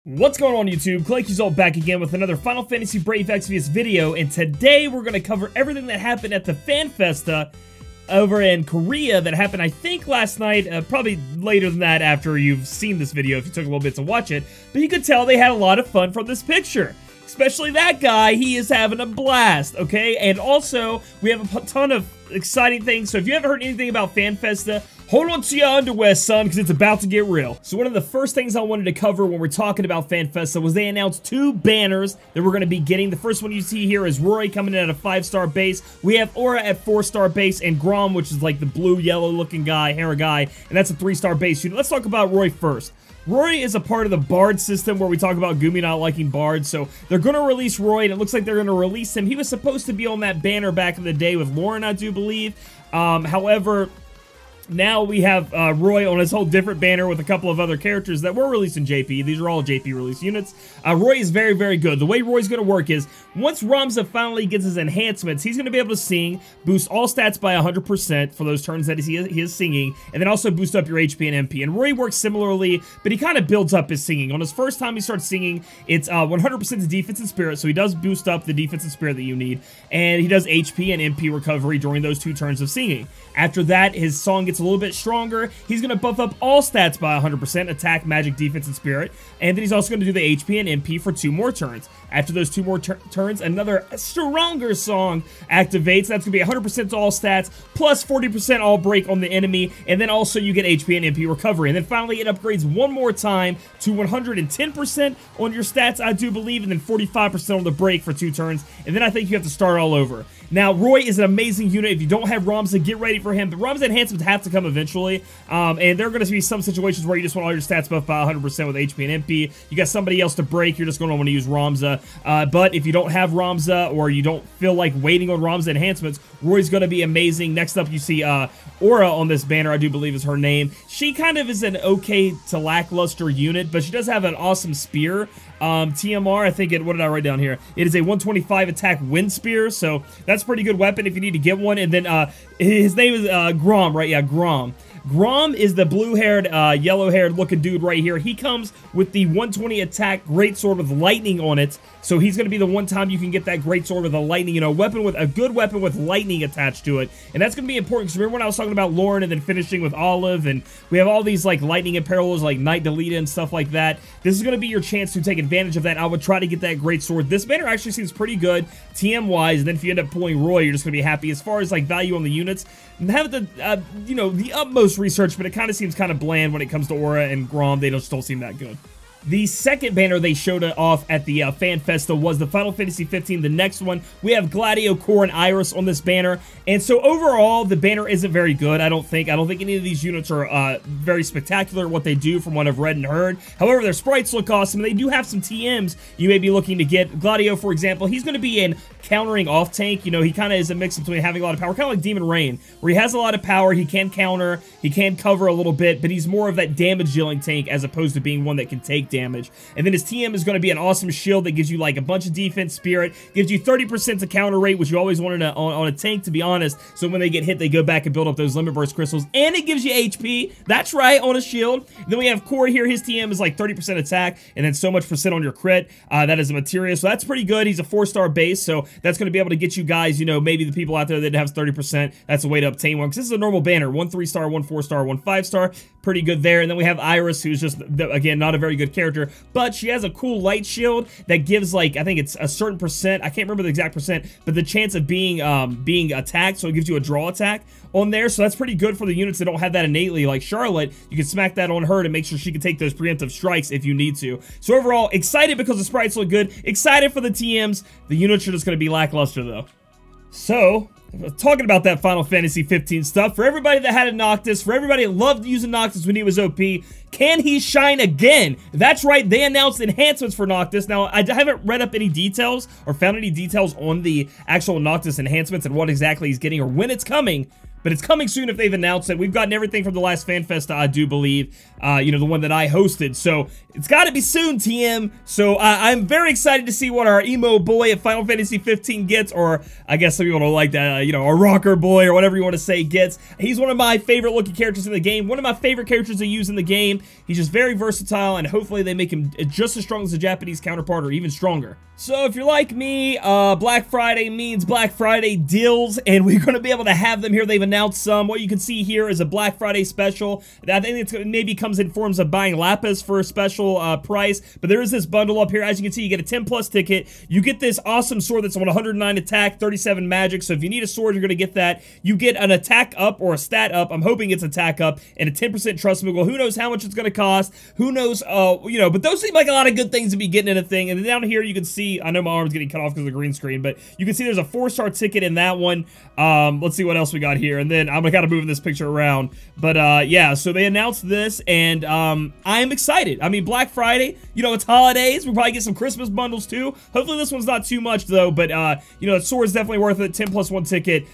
What's going on YouTube? Claic Yuzolt back again with another Final Fantasy Brave Exvius video, and today we're going to cover everything that happened at the Fan Festa over in Korea that happened, I think, last night, probably later than that after you've seen this video if you took a little bit to watch it, but you could tell they had a lot of fun from this picture. Especially that guy, he is having a blast, okay? And also, we have a ton of exciting things, so if you haven't heard anything about Fan Festa, hold on to your underwear, son, because it's about to get real. So one of the first things I wanted to cover when we're talking about Fan Festa was they announced two banners that we're going to be getting. The first one you see here is Roy coming in at a 5-star base. We have Aura at 4-star base, and Grom, which is like the blue-yellow looking guy, hair guy, and that's a 3-star base unit. Let's talk about Roy first. Roy is a part of the Bard system where we talk about Gumi not liking Bards, so they're going to release Roy, and it looks like they're going to release him. He was supposed to be on that banner back in the day with Lauren, I do believe. However, now we have Roy on his whole different banner with a couple of other characters that were released in JP. These are all JP release units. Roy is very, very good. The way Roy's going to work is, once Ramza finally gets his enhancements, he's going to be able to sing, boost all stats by 100% for those turns that he is singing, and then also boost up your HP and MP. And Roy works similarly, but he kind of builds up his singing. On his first time he starts singing, it's 100% to defense and spirit, so he does boost up the defense and spirit that you need, and he does HP and MP recovery during those 2 turns of singing. After that, his song gets a little bit stronger. He's going to buff up all stats by 100%, attack, magic, defense, and spirit. And then he's also going to do the HP and MP for 2 more turns. After those 2 more turns, another stronger song activates. That's going to be 100% to all stats, plus 40% all break on the enemy. And then also you get HP and MP recovery. And then finally it upgrades one more time to 110% on your stats, I do believe, and then 45% on the break for 2 turns. And then I think you have to start all over. Now, Roy is an amazing unit. If you don't have Ramza, get ready for him. But Ramza enhancements have to come eventually. And there are going to be some situations where you just want all your stats buffed by 100% with HP and MP. You got somebody else to break. You're just going to want to use Ramza. But if you don't have Ramza, or you don't feel like waiting on Ramza enhancements, Roy's going to be amazing. Next up, you see Aura on this banner, I do believe is her name. She kind of is an okay to lackluster unit, but she does have an awesome spear. TMR, I think what did I write down here? It is a 125 attack wind spear, so that's a pretty good weapon if you need to get one. And then his name is Grom, right? Yeah, Grom. Grom is the blue-haired, yellow-haired looking dude right here. He comes with the 120 attack greatsword with lightning on it. So he's going to be the one time you can get that greatsword with a lightning, you know, weapon with a good weapon with lightning attached to it. And that's going to be important, because remember when I was talking about Lauren and then finishing with Olive, and we have all these like lightning apparels like Knight Delita and stuff like that. This is going to be your chance to take advantage of that. I would try to get that greatsword. This banner actually seems pretty good TM-wise, and then if you end up pulling Roy, you're just going to be happy. As far as like value on the units, have the, you know, the utmost research, but it kind of seems kind of bland when it comes to Aura and Grom. They just don't seem that good. The second banner they showed off at the Fan Festa was the Final Fantasy 15. The next one, we have Gladio, Core, and Iris on this banner. And so overall, the banner isn't very good, I don't think. I don't think any of these units are very spectacular what they do from what I've read and heard. However, their sprites look awesome, and they do have some TMs you may be looking to get. Gladio, for example, he's going to be in countering off tank. You know, he kind of is a mix between having a lot of power, kind of like Demon Rain, where he has a lot of power, he can counter, he can cover a little bit, but he's more of that damage dealing tank as opposed to being one that can take damage. And then his TM is going to be an awesome shield that gives you like a bunch of defense, spirit, gives you 30% to counter rate, which you always wanted on a tank, to be honest. So when they get hit, they go back and build up those limit burst crystals, and it gives you HP. That's right, on a shield. Then we have Core here. His TM is like 30% attack, and then so much percent on your crit. That is a material, so that's pretty good. He's a 4-star base, so that's going to be able to get you guys, you know, maybe the people out there that have 30%. That's a way to obtain one, because this is a normal banner. 1 3-star, 1 4-star, 1 5-star. Pretty good there. And then we have Iris, who's just, again, not a very good character, but she has a cool light shield that gives, like, I think it's a certain percent, I can't remember the exact percent, but the chance of being attacked, so it gives you a draw attack on there, so that's pretty good for the units that don't have that innately, like Charlotte. You can smack that on her to make sure she can take those preemptive strikes if you need to. So overall, excited because the sprites look good, excited for the TMs. The units are just going to be lackluster, though. So, talking about that Final Fantasy 15 stuff, for everybody that had a Noctis, for everybody that loved using Noctis when he was OP, can he shine again? That's right, they announced enhancements for Noctis. Now, I haven't read up any details or found any details on the actual Noctis enhancements and what exactly he's getting or when it's coming, but it's coming soon if they've announced it. We've gotten everything from the last Fan Festa, I do believe, you know, the one that I hosted, so it's got to be soon, TM. So I'm very excited to see what our emo boy at Final Fantasy 15 gets, or I guess some people don't like that, you know, our rocker boy or whatever you want to say gets. He's one of my favorite looking characters in the game, one of my favorite characters to use in the game. He's just very versatile, and hopefully they make him just as strong as the Japanese counterpart or even stronger. So if you're like me, Black Friday means Black Friday deals, and we're going to be able to have them here. They've announced some. What you can see here is a Black Friday special. I think it's maybe comes in forms of buying Lapis for a special price, but there is this bundle up here. As you can see, you get a 10+ ticket. You get this awesome sword that's on 109 attack, 37 magic, so if you need a sword, you're going to get that. You get an attack up or a stat up. I'm hoping it's attack up, and a 10% trust mogul. Who knows how much it's going to cost? Who knows, you know, but those seem like a lot of good things to be getting in a thing. And then down here, you can see, I know my arm's getting cut off because of the green screen, but you can see there's a 4-star ticket in that one. Let's see what else we got here, and then I'm kind of moving this picture around. But yeah, so they announced this, and I'm excited. I mean, Black Friday, you know, it's holidays. We'll probably get some Christmas bundles too. Hopefully this one's not too much though, but you know, the sword's definitely worth it. 10+1 ticket.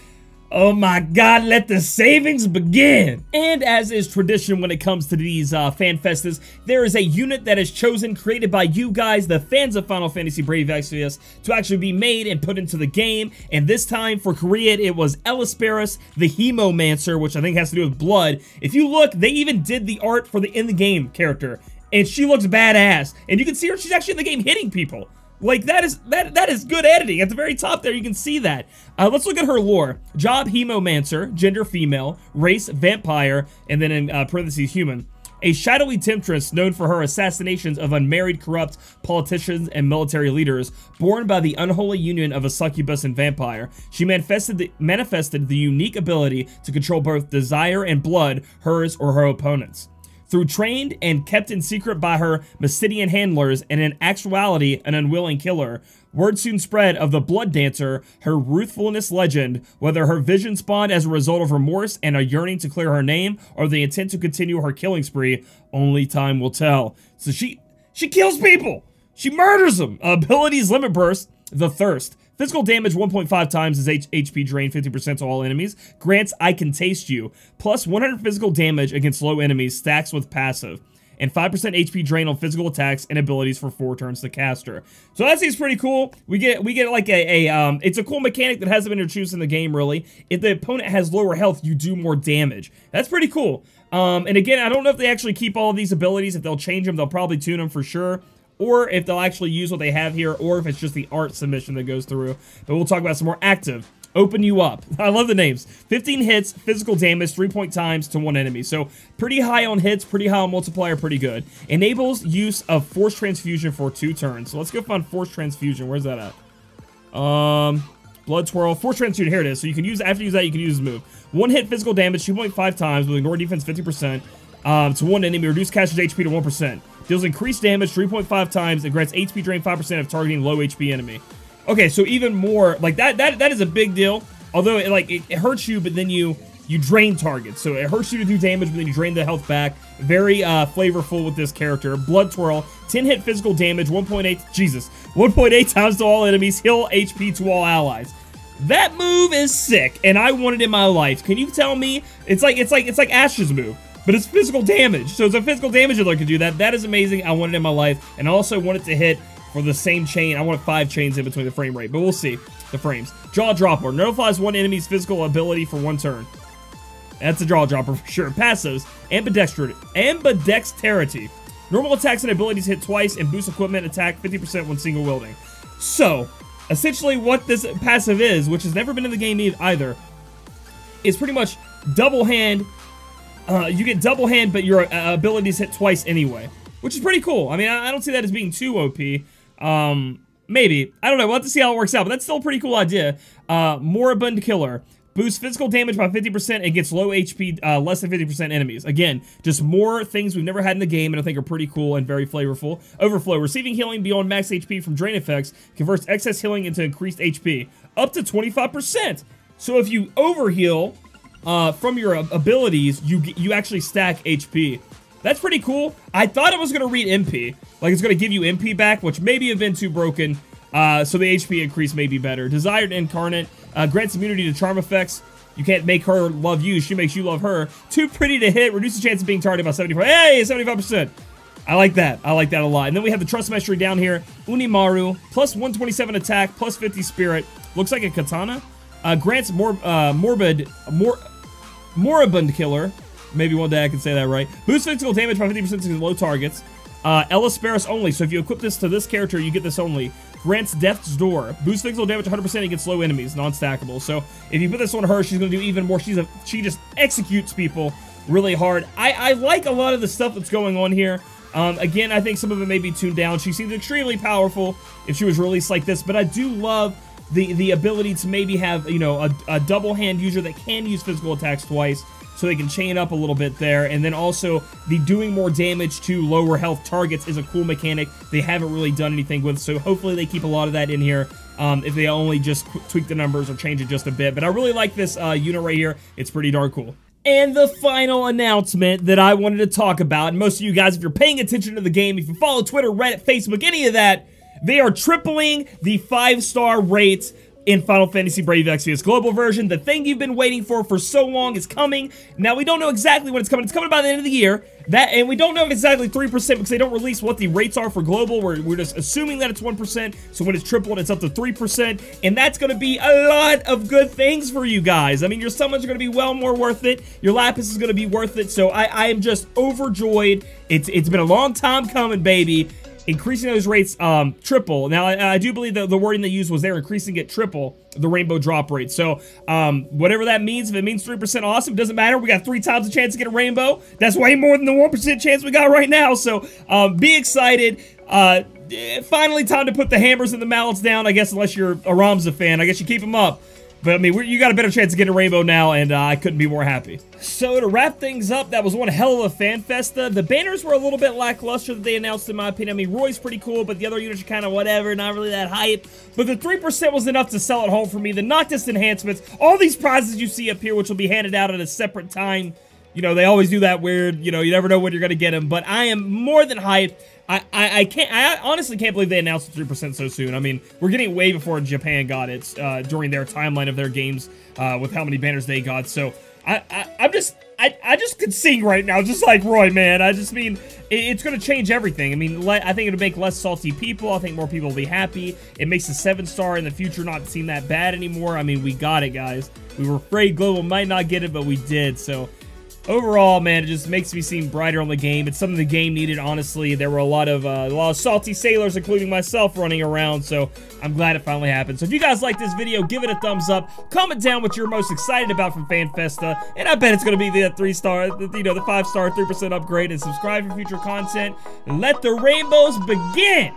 Oh my god, let the savings begin! And as is tradition when it comes to these fan festas, there is a unit that is chosen, created by you guys, the fans of Final Fantasy Brave Exvius, to actually be made and put into the game. And this time for Korea, it was Ellis Paris, the Hemomancer, which I think has to do with blood. If you look, they even did the art for the in-the-game character, and she looks badass. And you can see her, she's actually in the game hitting people. Like, that is good editing. At the very top there, you can see that. Let's look at her lore. Job, Hemomancer. Gender, female. Race, vampire. And then in parentheses, human. A shadowy temptress known for her assassinations of unmarried, corrupt politicians and military leaders, born by the unholy union of a succubus and vampire. She manifested the unique ability to control both desire and blood, hers or her opponents. Through trained and kept in secret by her Mystidian handlers, and in actuality an unwilling killer, word soon spread of the Blood Dancer, her ruthfulness legend, whether her vision spawned as a result of remorse and a yearning to clear her name, or the intent to continue her killing spree, only time will tell. So she kills people! She murders them! Abilities Limit Burst, the Thirst. Physical damage 1.5 times is HP drain, 50% to all enemies. Grants I Can Taste You. Plus 100 physical damage against low enemies, stacks with passive. And 5% HP drain on physical attacks and abilities for 4 turns to caster. So that seems pretty cool. We get like it's a cool mechanic that hasn't been introduced in the game, really. If the opponent has lower health, you do more damage. That's pretty cool. And again, I don't know if they actually keep all of these abilities. If they'll change them, they'll probably tune them for sure. Or if they'll actually use what they have here, or if it's just the art submission that goes through. But we'll talk about some more. Active. Open You Up. I love the names. 15 hits, physical damage, 3 times to 1 enemy. So pretty high on hits, pretty high on multiplier, pretty good. Enables use of Force Transfusion for 2 turns. So let's go find Force Transfusion. Where's that at? Blood Twirl. Force Transfusion. Here it is. So you can use, after you use that, you can use this move. 1 hit physical damage, 2.5 times with ignore defense 50%. To 1 enemy. Reduce caster's HP to 1%. Deals increased damage 3.5 times. It grants HP drain 5% of targeting low HP enemy. Okay, so even more, like, that is a big deal. Although, it hurts you, but then you drain targets. So it hurts you to do damage, but then you drain the health back. Very flavorful with this character. Blood Twirl. 10 hit physical damage, 1.8 times to all enemies. Heal HP to all allies. That move is sick, and I want it in my life. Can you tell me? It's like Ash's move. But it's physical damage, so it's a physical damage that can do that. That is amazing. I want it in my life, and I also want it to hit for the same chain. I want 5 chains in between the frame rate, but we'll see the frames. Jaw Dropper. Notifies 1 enemy's physical ability for 1 turn. That's a Jaw Dropper for sure. Passives. Ambidexterity. Normal attacks and abilities hit twice, and boost equipment attack 50% when single wielding. So, essentially what this passive is, which has never been in the game either, is pretty much double hand. You get double hand, but your abilities hit twice anyway, which is pretty cool. I mean, I don't see that as being too OP. Maybe. I don't know. We'll have to see how it works out, but that's still a pretty cool idea. Moribund Killer. Boosts physical damage by 50% and gets low HP, less than 50% enemies. Again, just more things we've never had in the game and I think are pretty cool and very flavorful. Overflow. Receiving healing beyond max HP from drain effects converts excess healing into increased HP. Up to 25%. So if you overheal from your abilities, you actually stack HP. That's pretty cool. I thought it was going to read MP. Like, it's going to give you MP back, which maybe have been too broken. So the HP increase may be better. Desired Incarnate. Grants immunity to charm effects. You can't make her love you. She makes you love her. Too pretty to hit. Reduce the chance of being targeted by 75. Hey, 75%. I like that. I like that a lot. And then we have the Trust Mastery down here. Unimaru, plus 127 attack, plus 50 spirit. Looks like a katana. Grants moribund killer. Maybe one day I can say that right. Boost physical damage by 50% to low targets. Ellis Paris only. So if you equip this to this character, you get this only. Grants Death's Door. Boost physical damage 100% against low enemies. Non-stackable. So if you put this on her, she's going to do even more. She just executes people really hard. I like a lot of the stuff that's going on here. Again, I think some of it may be tuned down. She seems extremely powerful if she was released like this. But I do love the ability to maybe have, you know, a double hand user that can use physical attacks twice. So they can chain up a little bit there. And then also, the doing more damage to lower health targets is a cool mechanic they haven't really done anything with. So hopefully they keep a lot of that in here if they only just tweak the numbers or change it just a bit. But I really like this unit right here. It's pretty darn cool. And the final announcement that I wanted to talk about, and most of you guys, if you're paying attention to the game, if you follow Twitter, Reddit, Facebook, any of that, they are tripling the 5-star rates in Final Fantasy Brave Exvius Global version. The thing you've been waiting for so long is coming. Now, we don't know exactly when it's coming. It's coming by the end of the year. And we don't know exactly 3% because they don't release what the rates are for Global. We're just assuming that it's 1%. So when it's tripled, it's up to 3%. And that's going to be a lot of good things for you guys. I mean, your summons are going to be well more worth it. Your Lapis is going to be worth it. So I am just overjoyed. It's been a long time coming, baby. Increasing those rates triple. Now, I do believe that the wording they used was they're increasing it triple, the rainbow drop rate. So, whatever that means, if it means 3%, awesome. Doesn't matter. We got 3 times the chance to get a rainbow. That's way more than the 1% chance we got right now. So, be excited. Finally, time to put the hammers and the mallets down, I guess, unless you're a Ramza fan. I guess you keep them up. But, I mean, you got a better chance to get a rainbow now, and I couldn't be more happy. So, to wrap things up, that was one hell of a fan festa. The banners were a little bit lackluster that they announced, in my opinion. I mean, Roy's pretty cool, but the other units are kind of whatever, not really that hype. But the 3% was enough to sell it home for me. The Noctis enhancements, all these prizes you see up here, which will be handed out at a separate time. You know, they always do that weird, you know, you never know when you're going to get them. But I am more than hyped. I honestly can't believe they announced the 3% so soon. I mean, we're getting way before Japan got it during their timeline of their games with how many banners they got. So I just could sing right now, just like Roy, man. I just mean, it's going to change everything. I mean, I think it'll make less salty people. I think more people will be happy. It makes the 7-star in the future not seem that bad anymore. I mean, we got it, guys. We were afraid Global might not get it, but we did. So overall, man, it just makes me seem brighter on the game. It's something the game needed, honestly. There were a lot of salty sailors, including myself, running around, so I'm glad it finally happened. So if you guys like this video, give it a thumbs up. Comment down what you're most excited about from Fan Festa, and I bet it's going to be the 3-star, you know, the 5-star, 3% upgrade, and subscribe for future content. And let the rainbows begin!